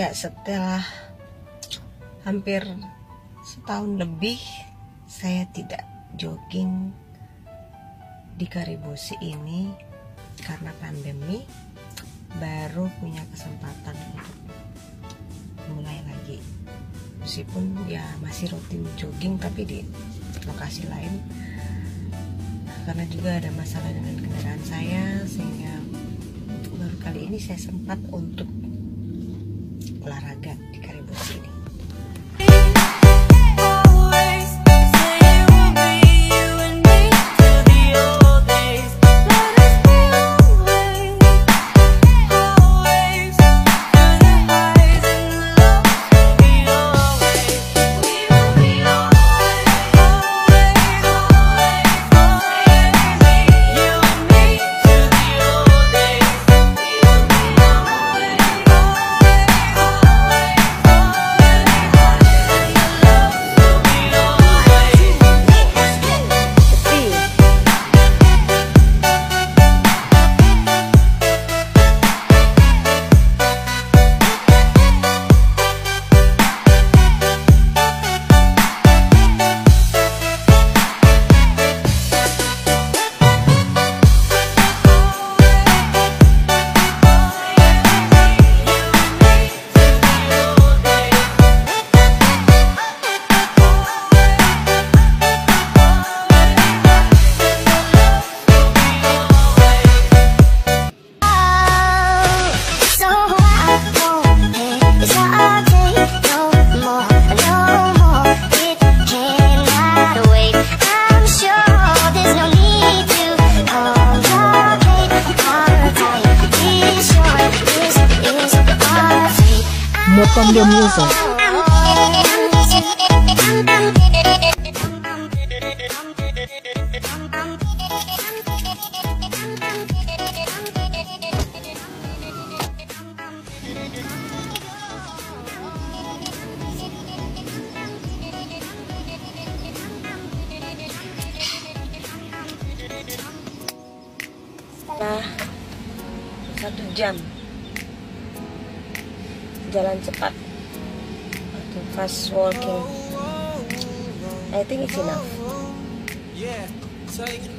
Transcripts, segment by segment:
Ya, setelah hampir setahun lebih saya tidak jogging di Karibosi ini karena pandemi, baru punya kesempatan untuk mulai lagi. Meskipun ya masih rutin jogging tapi di lokasi lain, karena juga ada masalah dengan kendaraan saya, sehingga baru kali ini saya sempat untuk olahraga di Karibosi ini. Motondo Music. Setelah 1 jam jalan cepat atau fast walking, I think it's enough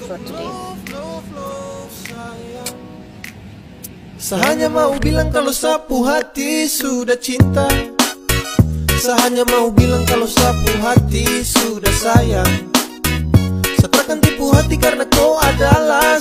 for today. Saya hanya mau bilang kalau sapu hati sudah cinta. Saya hanya mau bilang kalau sapu hati sudah sayang. Saya takkan tipu hati karena kau adalah